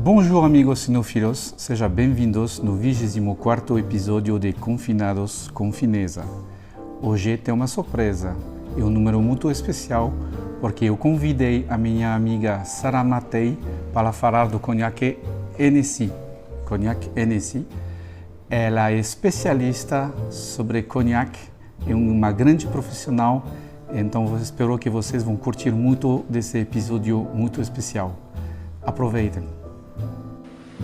Bonjour amigos cinéfilos, sejam bem-vindos no 24º episódio de Confinados com Fineza. Hoje tem uma surpresa, é um número muito especial porque eu convidei a minha amiga Sara Matei para falar do conhaque Hennessy. Ela é especialista sobre conhaque, é uma grande profissional, então eu espero que vocês vão curtir muito desse episódio muito especial. Aproveitem!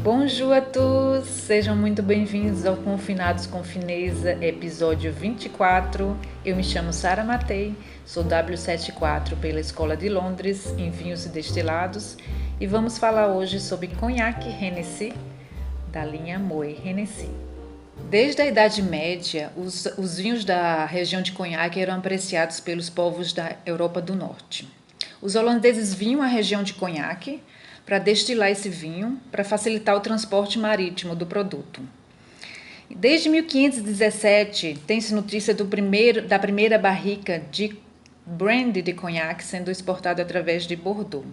Bonjour a tous, sejam muito bem-vindos ao Confinados com Fineza, episódio 24. Eu me chamo Sara Matei, sou W74 pela Escola de Londres em vinhos e destilados e vamos falar hoje sobre conhaque Hennessy, da linha Moët Hennessy. Desde a Idade Média, os vinhos da região de conhaque eram apreciados pelos povos da Europa do Norte. Os holandeses vinham à região de conhaque para destilar esse vinho, para facilitar o transporte marítimo do produto. Desde 1517, tem-se notícia da primeira barrica de brandy de conhaque sendo exportada através de Bordeaux.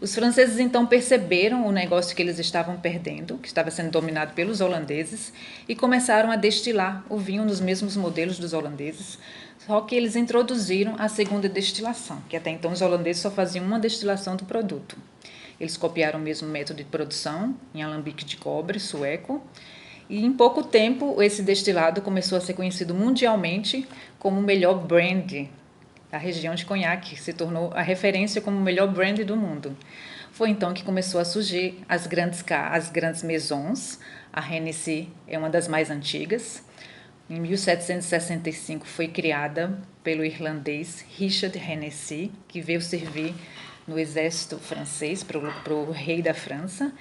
Os franceses então perceberam o negócio que eles estavam perdendo, que estava sendo dominado pelos holandeses, e começaram a destilar o vinho nos mesmos modelos dos holandeses, só que eles introduziram a segunda destilação, que até então os holandeses só faziam uma destilação do produto. Eles copiaram o mesmo método de produção, em alambique de cobre sueco, e em pouco tempo esse destilado começou a ser conhecido mundialmente como o melhor brandy da região de conhaque, se tornou a referência como o melhor brandy do mundo. Foi então que começou a surgir as grandes maisons. A Hennessy é uma das mais antigas. Em 1765 foi criada pelo irlandês Richard Hennessy, que veio servir no exército francês para o rei da França,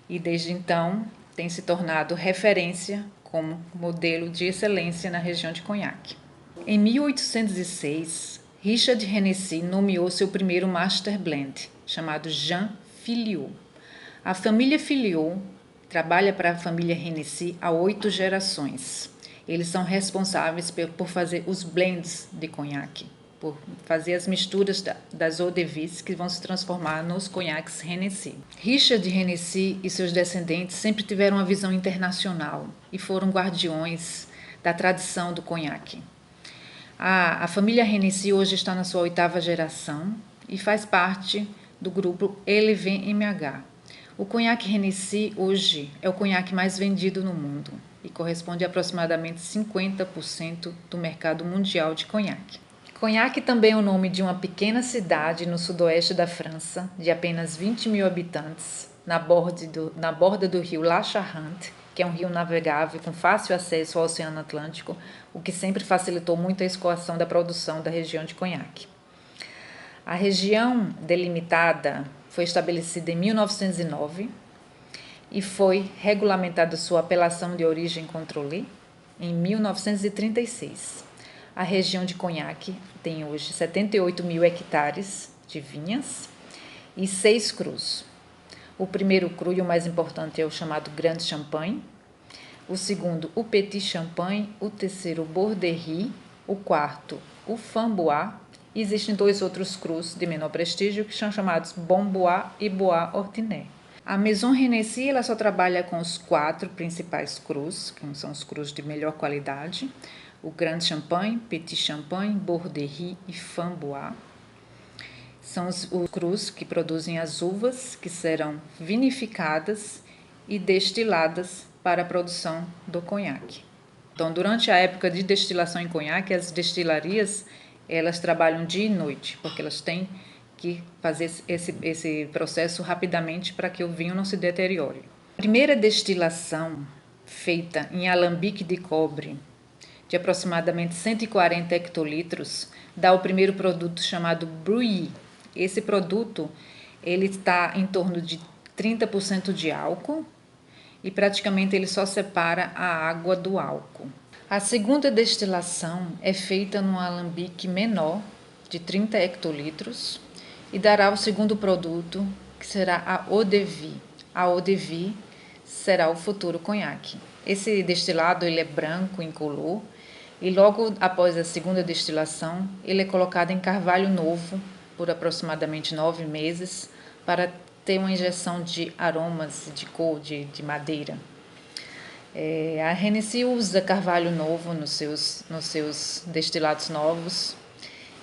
e desde então tem se tornado referência como modelo de excelência na região de conhaque. Em 1806, Richard Hennessy nomeou seu primeiro Master Blend, chamado Jean Filliot. A família Filliot trabalha para a família Hennessy há 8 gerações. Eles são responsáveis por fazer os blends de conhaque, por fazer as misturas das eau de vie que vão se transformar nos conhaques Hennessy. Richard Hennessy e seus descendentes sempre tiveram uma visão internacional e foram guardiões da tradição do conhaque. A família Hennessy hoje está na sua 8ª geração e faz parte do grupo LVMH. O conhaque Hennessy hoje é o conhaque mais vendido no mundo e corresponde a aproximadamente 50% do mercado mundial de conhaque. Conhaque também é o nome de uma pequena cidade no sudoeste da França, de apenas 20 mil habitantes, na borda do rio La Charente, que é um rio navegável com fácil acesso ao Oceano Atlântico, o que sempre facilitou muito a escoação da produção da região de conhaque. A região delimitada foi estabelecida em 1909 e foi regulamentada sua apelação de origem contrôlée em 1936. A região de conhaque tem hoje 78 mil hectares de vinhas e 6 crus. O primeiro cru e o mais importante é o chamado Grande Champagne, o segundo o Petit Champagne, o terceiro o Borderie, o quarto o Framboise. Existem 2 outros crus de menor prestígio que são chamados Bon Bois e Bois Ordinaire. A Maison Hennessy ela só trabalha com os 4 principais crus, que são os crus de melhor qualidade, o Grande Champagne, Petit Champagne, Borderie e Framboise. São os crus que produzem as uvas que serão vinificadas e destiladas para a produção do conhaque. Então, durante a época de destilação em conhaque, as destilarias elas trabalham dia e noite, porque elas têm que fazer esse processo rapidamente para que o vinho não se deteriore. A primeira destilação, feita em alambique de cobre, de aproximadamente 140 hectolitros, dá o primeiro produto chamado Brouilly. Esse produto ele está em torno de 30% de álcool e praticamente ele só separa a água do álcool. A segunda destilação é feita num alambique menor, de 30 hectolitros, e dará o segundo produto, que será a eau de vie. A eau de vie será o futuro conhaque. Esse destilado ele é branco, incolor, e logo após a segunda destilação, ele é colocado em carvalho novo por aproximadamente 9 meses para ter uma injeção de aromas, de cor, de madeira. A Hennessy usa carvalho novo nos seus destilados novos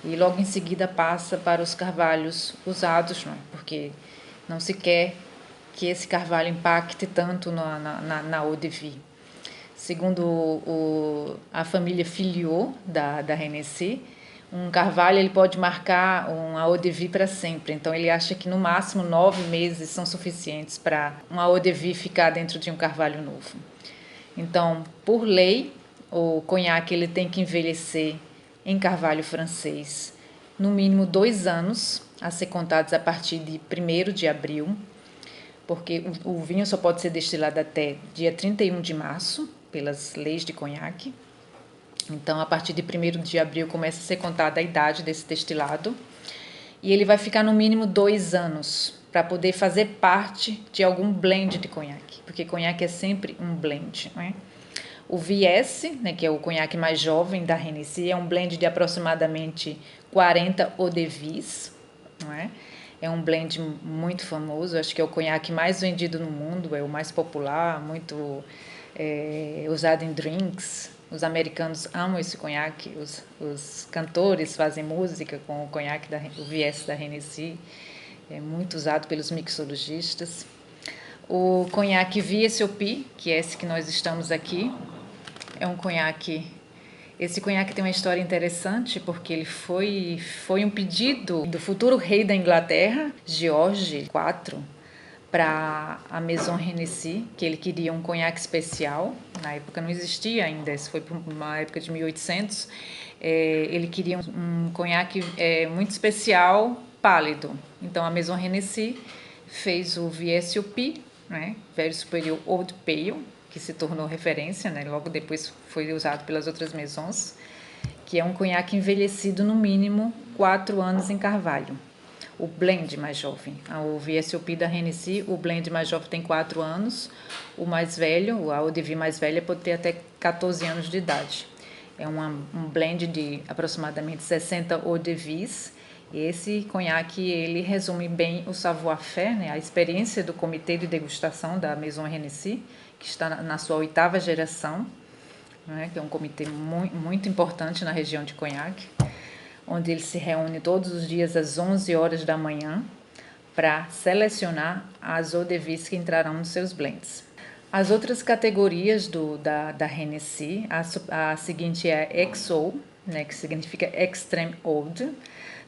e logo em seguida passa para os carvalhos usados, porque não se quer que esse carvalho impacte tanto na eau de vie. Segundo a família Filliot da Hennessy, um carvalho ele pode marcar uma eau de vie para sempre. Então ele acha que no máximo 9 meses são suficientes para uma eau de vie ficar dentro de um carvalho novo. Então, por lei, o conhaque ele tem que envelhecer em carvalho francês no mínimo 2 anos, a ser contados a partir de 1º de abril, porque o vinho só pode ser destilado até dia 31 de março, pelas leis de conhaque. Então, a partir de 1º de abril começa a ser contada a idade desse destilado e ele vai ficar no mínimo 2 anos para poder fazer parte de algum blend de conhaque, porque conhaque é sempre um blend, né? O VS, que é o conhaque mais jovem da Hennessy, é um blend de aproximadamente 40 eau de vie, né? É um blend muito famoso, acho que é o conhaque mais vendido no mundo, é o mais popular, muito usado em drinks. Os americanos amam esse conhaque, os cantores fazem música com o conhaque, o VS da Hennessy, é muito usado pelos mixologistas. O conhaque VSOP, que é esse que nós estamos aqui, é um conhaque. Esse conhaque tem uma história interessante porque ele foi um pedido do futuro rei da Inglaterra, George IV, para a Maison Hennessy, que ele queria um conhaque especial. Na época não existia ainda, isso foi por uma época de 1800. Ele queria um conhaque muito especial, pálido. Então a Maison Hennessy fez o VSOP, né, Very Superior Old Pale, que se tornou referência, né, logo depois foi usado pelas outras maisons, que é um conhaque envelhecido no mínimo 4 anos em carvalho. O blend mais jovem, o VSOP da Hennessy, o blend mais jovem tem 4 anos, o mais velho, a eau de vie mais velha pode ter até 14 anos de idade. É um blend de aproximadamente 60 eau de vies. Esse conhaque ele resume bem o savoir-faire, né, a experiência do comitê de degustação da Maison Hennessy, que está na sua 8ª geração, né, que é um comitê muito importante na região de conhaque, onde ele se reúne todos os dias às 11 horas da manhã para selecionar as eau de vie que entrarão nos seus blends. As outras categorias da Hennessy, a seguinte é a XO, né, que significa Extreme Old.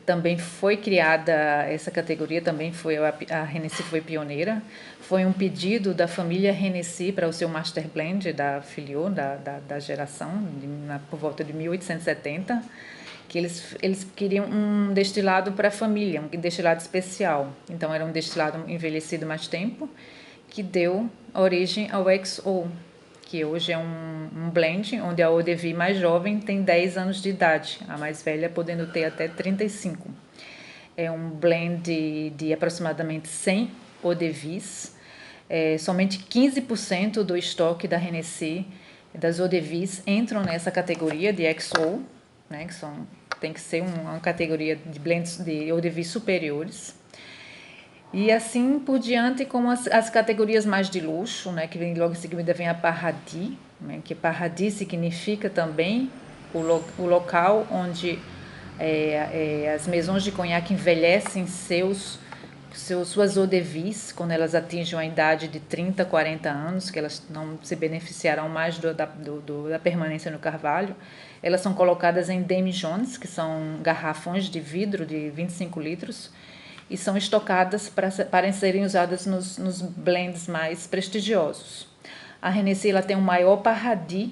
Também foi criada essa categoria, também foi a Hennessy foi pioneira. Foi um pedido da família Hennessy para o seu Master Blend da Filliot, da geração, por volta de 1870, que eles queriam um destilado para a família, um destilado especial. Então era um destilado envelhecido mais tempo, que deu origem ao XO, que hoje é um blend onde a eau de vie mais jovem tem 10 anos de idade, a mais velha podendo ter até 35. É um blend de aproximadamente 100 eau de vies. Somente 15% do estoque da Hennessy, das eau de vies, entram nessa categoria de XO, né, tem que ser uma categoria de blends de eau de vie superiores. E assim por diante, como as categorias mais de luxo, né, que vem logo em seguida vem a Paradis, né, que Paradis significa também o local onde as maisons de conhaque envelhecem suas eau de vies, quando elas atingem a idade de 30, 40 anos, que elas não se beneficiarão mais da permanência no carvalho. Elas são colocadas em demijohns, que são garrafões de vidro de 25 litros, e são estocadas para serem usadas nos blends mais prestigiosos. A Hennessy ela tem o maior Paradis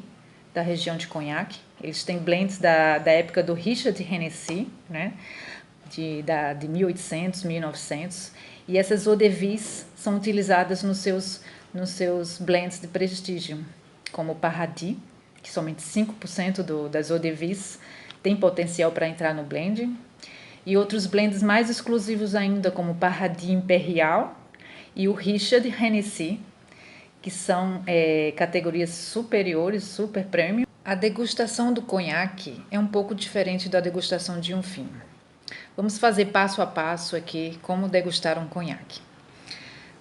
da região de conhaque. Eles têm blends da época do Richard Hennessy, né, de 1800, 1900, e essas eau de vies são utilizadas nos seus blends de prestígio, como o Paradis, que somente 5% das eau de vies tem potencial para entrar no blend, e outros blends mais exclusivos ainda, como o Paradis Imperial e o Richard Hennessy, que são categorias superiores, super premium. A degustação do conhaque é um pouco diferente da degustação de um vinho. Vamos fazer passo a passo aqui como degustar um conhaque.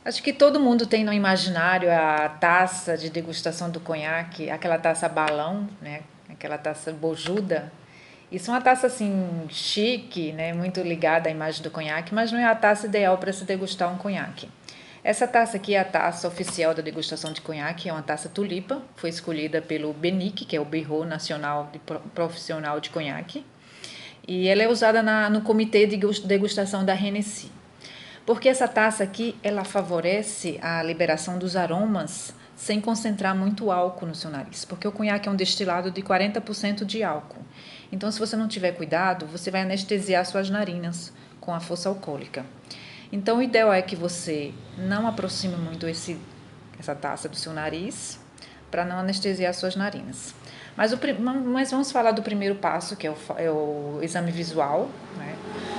Acho que todo mundo tem no imaginário a taça de degustação do conhaque, aquela taça balão, né? Aquela taça bojuda. Isso é uma taça assim chique, né? Muito ligada à imagem do conhaque, mas não é a taça ideal para se degustar um conhaque. Essa taça aqui é a taça oficial da degustação de conhaque, é uma taça tulipa, foi escolhida pelo BNIC, que é o Bureau Nacional Profissional de Conhaque, e ela é usada no comitê de degustação da Hennessy. Porque essa taça aqui, ela favorece a liberação dos aromas sem concentrar muito álcool no seu nariz, porque o conhaque é um destilado de 40% de álcool. Então, se você não tiver cuidado, você vai anestesiar suas narinas com a força alcoólica. Então, o ideal é que você não aproxime muito essa taça do seu nariz, para não anestesiar suas narinas. Mas vamos falar do primeiro passo, que é o exame visual, né?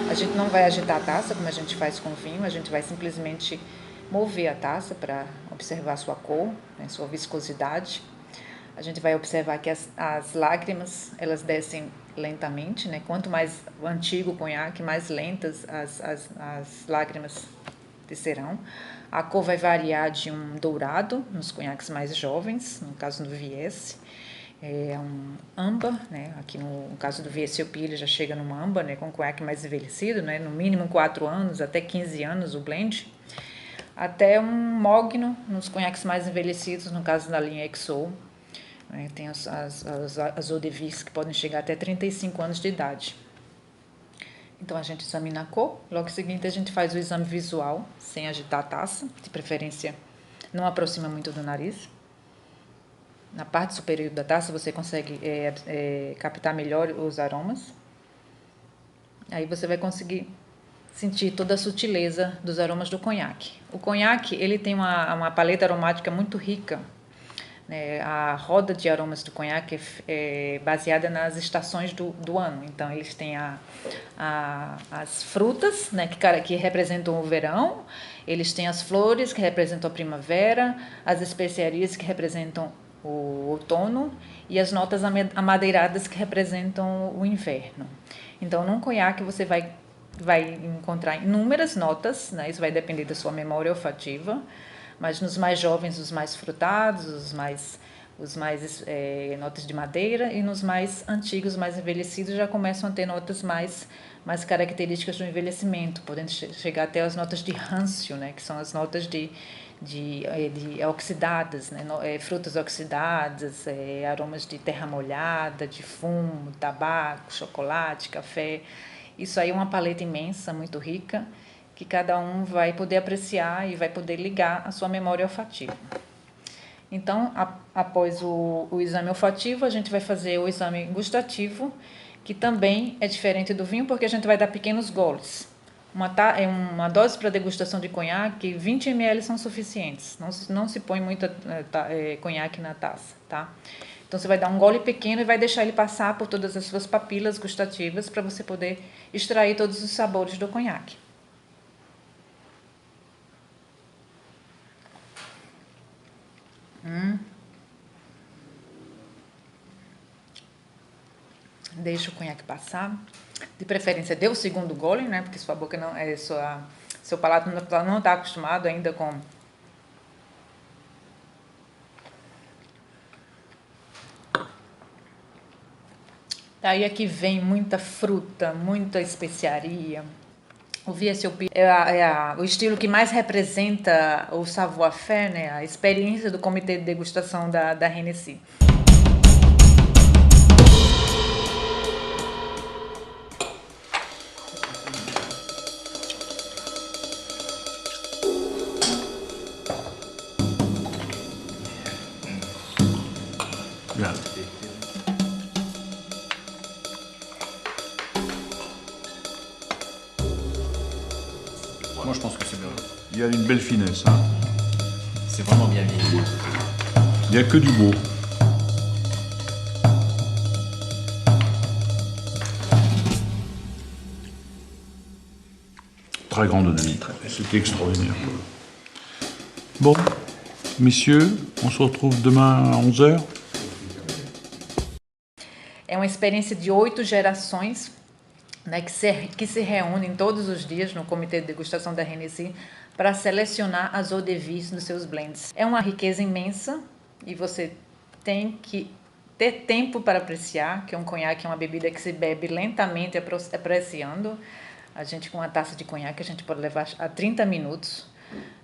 A gente não vai agitar a taça como a gente faz com o vinho, a gente vai simplesmente mover a taça para observar sua cor, né, sua viscosidade. A gente vai observar que as lágrimas, elas descem lentamente, né? Quanto mais antigo o conhaque, mais lentas as lágrimas descerão. A cor vai variar de um dourado nos conhaques mais jovens, no caso do Viesse, é um âmbar, né? Aqui no caso do Viesse ele já chega num âmbar, né? Com conhaque mais envelhecido, né? No mínimo 4 anos, até 15 anos o blend, até um mogno nos conhaques mais envelhecidos, no caso da linha XO. Tem as eau de vie que podem chegar até 35 anos de idade. Então, a gente examina a cor. Logo em seguida, a gente faz o exame visual, sem agitar a taça. De preferência, não aproxima muito do nariz. Na parte superior da taça, você consegue captar melhor os aromas. Aí você vai conseguir sentir toda a sutileza dos aromas do conhaque. O conhaque, ele tem uma paleta aromática muito rica. A roda de aromas do conhaque é baseada nas estações do ano. Então, eles têm as frutas, né, que representam o verão, eles têm as flores, que representam a primavera, as especiarias, que representam o outono, e as notas amadeiradas, que representam o inverno. Então, num conhaque, você vai encontrar inúmeras notas, né, isso vai depender da sua memória olfativa, mas nos mais jovens, os mais frutados, os mais notas de madeira, e nos mais antigos, mais envelhecidos, já começam a ter notas mais características do envelhecimento, podendo chegar até as notas de râncio, né, que são as notas de oxidadas, né, frutas oxidadas, aromas de terra molhada, de fumo, tabaco, chocolate, café. Isso aí é uma paleta imensa, muito rica, que cada um vai poder apreciar e vai poder ligar a sua memória olfativa. Então, após o exame olfativo, a gente vai fazer o exame gustativo, que também é diferente do vinho, porque a gente vai dar pequenos goles. Uma dose para degustação de conhaque, 20 ml são suficientes. Não se põe muito conhaque na taça, tá? Então, você vai dar um gole pequeno e vai deixar ele passar por todas as suas papilas gustativas para você poder extrair todos os sabores do conhaque. Deixa o conhaque passar. De preferência, dê o segundo gole, né? Porque sua boca não seu palato não está acostumado ainda com Daí aqui vem muita fruta, muita especiaria. O VSOP é o estilo que mais representa o savoir-faire, né? A experiência do comitê de degustação da Hennessy. Moi, je pense que c'est bien. Il y a une belle finesse. Hein. C'est vraiment bien vieilli. Il n'y a que du beau. Très grande dynamique. C'était extraordinaire. Bon, messieurs, on se retrouve demain à 11h. É uma experiência de 8 gerações, né, que se reúnem todos os dias no comitê de degustação da Hennessy para selecionar as eau de vie nos seus blends. É uma riqueza imensa e você tem que ter tempo para apreciar, que um conhaque é uma bebida que se bebe lentamente, apreciando. A gente, com uma taça de conhaque, a gente pode levar a 30 minutos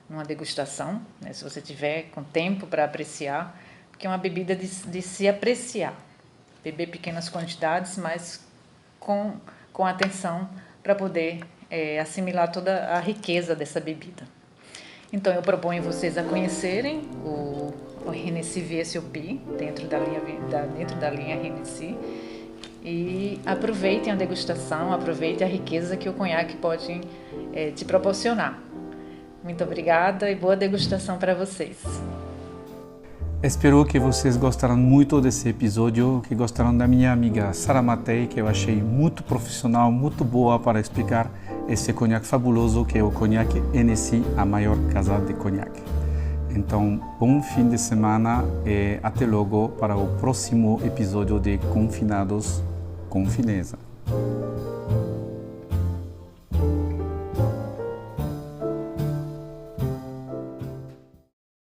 numa degustação, né, se você tiver com tempo para apreciar, porque é uma bebida de se apreciar. Beber pequenas quantidades, mas com atenção para poder assimilar toda a riqueza dessa bebida. Então, eu proponho vocês a conhecerem o Hennessy VSOP dentro da linha Hennessy e aproveitem a degustação, aproveitem a riqueza que o conhaque pode te proporcionar. Muito obrigada e boa degustação para vocês. Espero que vocês gostaram muito desse episódio, que gostaram da minha amiga Sara Matei, que eu achei muito profissional, muito boa para explicar esse conhaque fabuloso que é o conhaque Hennessy, a maior casa de conhaque. Então, bom fim de semana e até logo para o próximo episódio de Confinados com Fineza.